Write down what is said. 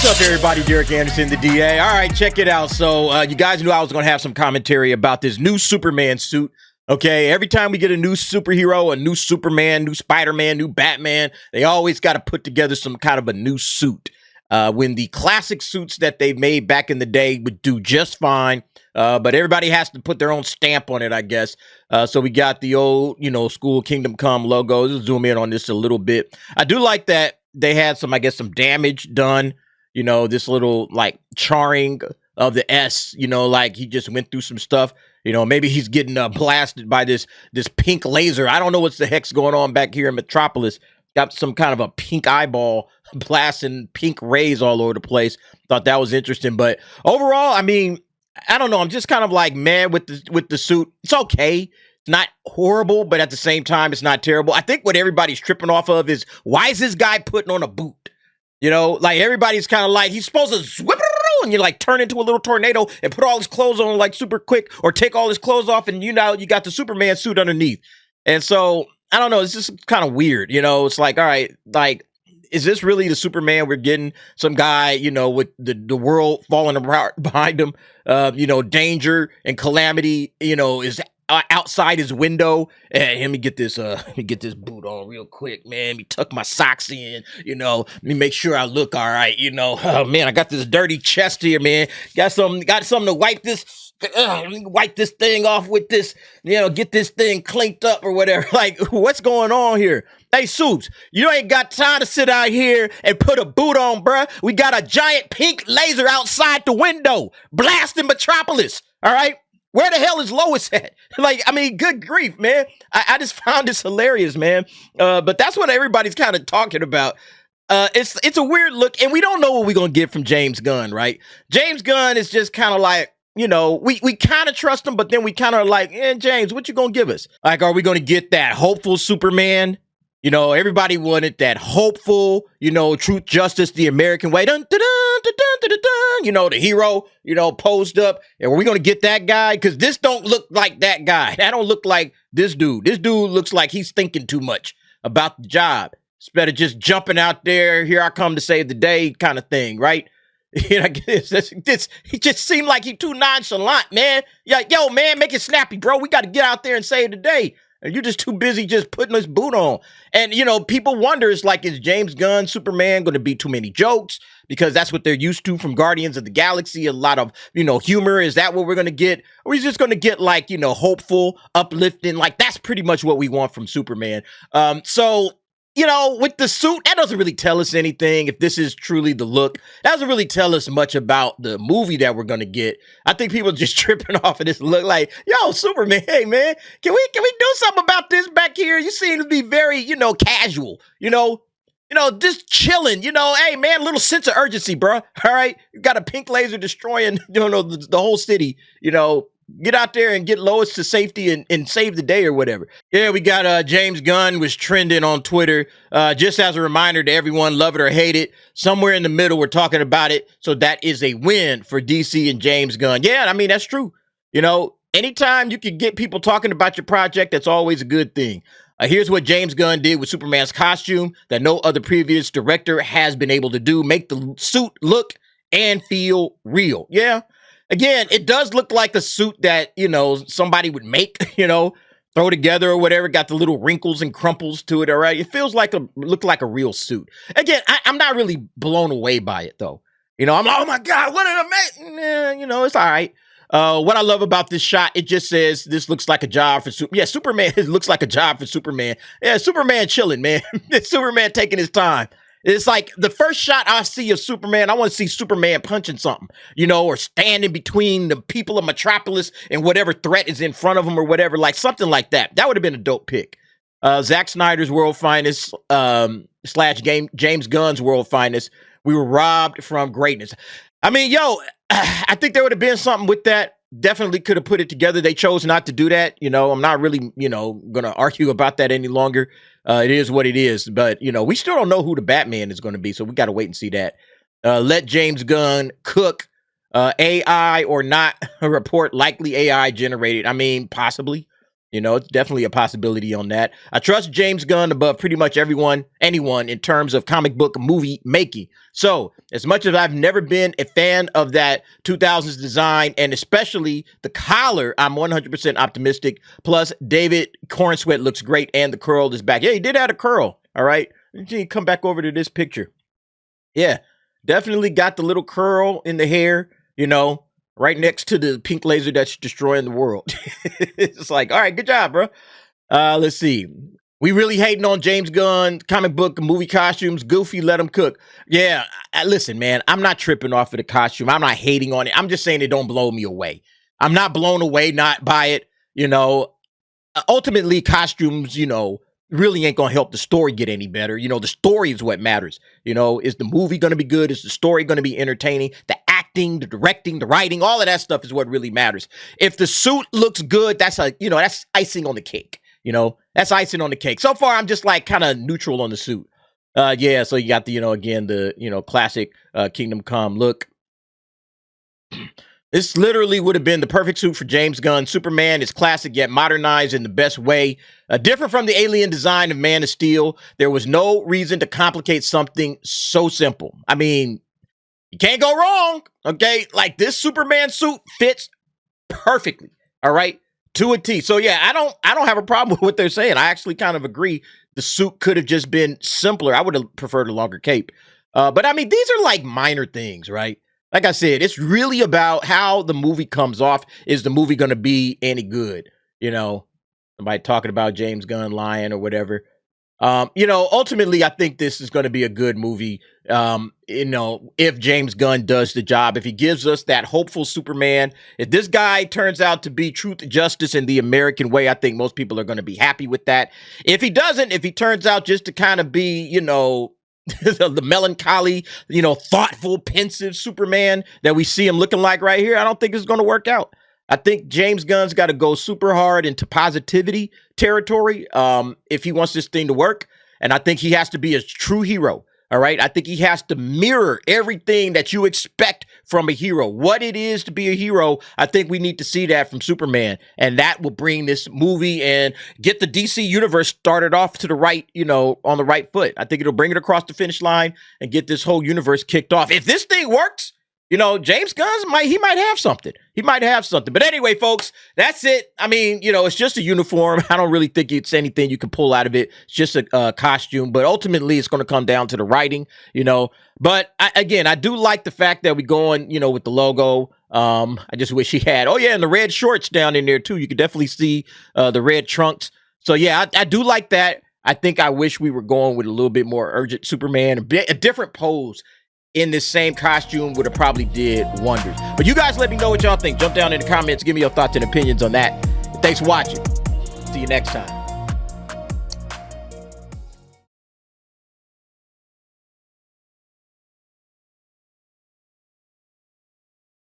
What's up, everybody? Derek Anderson, the DA. All right, check it out. So you guys knew I was going to have some commentary about this new Superman suit. Okay, every time we get a new superhero, a new Superman, new Spider-Man, new Batman, they always got to put together some kind of a new suit. When the classic suits that they made back in the day would do just fine, but everybody has to put their own stamp on it, I guess. So we got the old, school Kingdom Come logo. Let's zoom in on this a little bit. I do like that they had some damage done. This little like charring of the S, like he just went through some stuff. Maybe he's getting blasted by this pink laser. I don't know what's the heck's going on back here in Metropolis. Got some kind of a pink eyeball blasting pink rays all over the place. Thought that was interesting. But overall, I mean, I don't know. I'm just kind of like mad with the suit. It's okay. It's not horrible, but at the same time, it's not terrible. I think what everybody's tripping off of is, why is this guy putting on a boot? Like everybody's kind of like, he's supposed to whip and you like turn into a little tornado and put all his clothes on like super quick, or take all his clothes off and you got the Superman suit underneath. And so I don't know, it's just kind of weird. It's like, all right, like, is this really the Superman we're getting? Some guy, with the world falling apart behind him, danger and calamity, is outside his window. And let me get this boot on real quick, man. Let me tuck my socks in, let me make sure I look all right, Oh man, I got this dirty chest here, man. Got something to wipe this. Let me wipe this thing off with this, get this thing cleaned up or whatever. Like, what's going on here? Hey, Supes, you ain't got time to sit out here and put a boot on, bruh. We got a giant pink laser outside the window blasting Metropolis, all right? Where the hell is Lois at? Like, I mean, good grief, man. I just found this hilarious, man. But that's what everybody's kind of talking about. It's a weird look, and we don't know what we're going to get from James Gunn, right? James Gunn is just kind of like, we kind of trust him, but then we kind of like, James, what you going to give us? Like, are we going to get that hopeful Superman? Everybody wanted that hopeful, truth, justice, the American way. Dun, dun, dun, dun, dun, dun, dun, the hero, posed up. And are we going to get that guy? Because this don't look like that guy. That don't look like this dude. This dude looks like he's thinking too much about the job. Instead of just jumping out there, here I come to save the day kind of thing, right? He just seemed like he too nonchalant, man. Yo, man, make it snappy, bro. We got to get out there and save the day. And you're just too busy just putting this boot on. And, people wonder, it's like, is James Gunn Superman going to be too many jokes? Because that's what they're used to from Guardians of the Galaxy. A lot of, humor. Is that what we're going to get? Or is just going to get like, hopeful, uplifting? Like, that's pretty much what we want from Superman. So, with the suit, that doesn't really tell us anything. If this is truly the look, that doesn't really tell us much about the movie that we're going to get. I think people are just tripping off of this look like, yo, Superman, hey, man, can we do something about this back here? You seem to be very, casual, just chilling, hey, man, a little sense of urgency, bro. All right. You got a pink laser destroying, the whole city, get out there and get Lois to safety and save the day or whatever. Yeah, we got James Gunn was trending on Twitter. Just as a reminder to everyone, love it or hate it, somewhere in the middle, we're talking about it. So that is a win for DC and James Gunn. Yeah, I mean, that's true. Anytime you can get people talking about your project, that's always a good thing. Here's what James Gunn did with Superman's costume that no other previous director has been able to do. Make the suit look and feel real. Yeah. Again, it does look like a suit that, somebody would make, throw together or whatever. Got the little wrinkles and crumples to it, all right? It feels like look like a real suit. Again, I'm not really blown away by it, though. I'm like, oh, my God, what did I make? It's all right. What I love about this shot, it just says, this looks like a job for Superman. Yeah, Superman, it looks like a job for Superman. Yeah, Superman chilling, man. Superman taking his time. It's like the first shot I see of Superman, I want to see Superman punching something, or standing between the people of Metropolis and whatever threat is in front of him or whatever, like something like that. That would have been a dope pick. Zack Snyder's World Finest / James Gunn's World Finest. We were robbed from greatness. I mean, I think there would have been something with that. Definitely could have put it together. They chose not to do that. I'm not really, going to argue about that any longer. It is what it is. But, we still don't know who the Batman is going to be. So we got to wait and see that. Let James Gunn cook. AI or not, a report likely AI generated. I mean, possibly. You know, it's definitely a possibility on that. I trust James Gunn above pretty much anyone in terms of comic book movie making. So, as much as I've never been a fan of that 2000s design, and especially the collar, I'm 100% optimistic. Plus, David Corenswet looks great, and the curl is back. Yeah, he did add a curl, all right? Come back over to this picture. Yeah, definitely got the little curl in the hair, you know, right next to the pink laser that's destroying the world. It's like, all right, good job, bro. Let's see. We really hating on James Gunn, comic book, movie costumes. Goofy, let him cook. Yeah, listen, man, I'm not tripping off of the costume. I'm not hating on it. I'm just saying it don't blow me away. I'm not blown away not by it. You know, ultimately, costumes, you know, really ain't going to help the story get any better. You know, the story is what matters. You know, is the movie going to be good? Is the story going to be entertaining? The acting, the directing, the writing, all of that stuff is what really matters. If the suit looks good, that's that's icing on the cake. You know, that's icing on the cake. So far, I'm just like kind of neutral on the suit. Yeah, so you got the, again, the, classic Kingdom Come look. This literally would have been the perfect suit for James Gunn. Superman is classic yet modernized in the best way. Different from the alien design of Man of Steel, there was no reason to complicate something so simple. I mean, you can't go wrong, okay? Like, this Superman suit fits perfectly, all right, to a T. So yeah, I don't have a problem with what they're saying. I actually kind of agree. The suit could have just been simpler. I would have preferred a longer cape. But I mean, these are like minor things, right? Like I said, it's really about how the movie comes off. Is the movie going to be any good? You know, somebody talking about James Gunn lying or whatever. Ultimately, I think this is going to be a good movie. If James Gunn does the job, if he gives us that hopeful Superman, if this guy turns out to be truth, justice, and the American way, I think most people are going to be happy with that. If he doesn't, if he turns out just to kind of be, the melancholy, thoughtful, pensive Superman that we see him looking like right here, I don't think it's going to work out. I think James Gunn's got to go super hard into positivity territory if he wants this thing to work. And I think he has to be a true hero. All right. I think he has to mirror everything that you expect from a hero. What it is to be a hero, I think we need to see that from Superman. And that will bring this movie and get the DC universe started off to the right, on the right foot. I think it'll bring it across the finish line and get this whole universe kicked off. If this thing works, James Gunn might have something. He might have something. But anyway, folks, that's it. I mean, it's just a uniform. I don't really think it's anything you can pull out of it. It's just a costume. But ultimately, it's going to come down to the writing, But I do like the fact that we're going, with the logo. I just wish he had. Oh, yeah, and the red shorts down in there, too. You could definitely see the red trunks. So, yeah, I do like that. I think I wish we were going with a little bit more urgent Superman, a different pose in this same costume would have probably did wonders. But you guys let me know what y'all think. Jump down in the comments. Give me your thoughts and opinions on that. Thanks for watching. See you next time.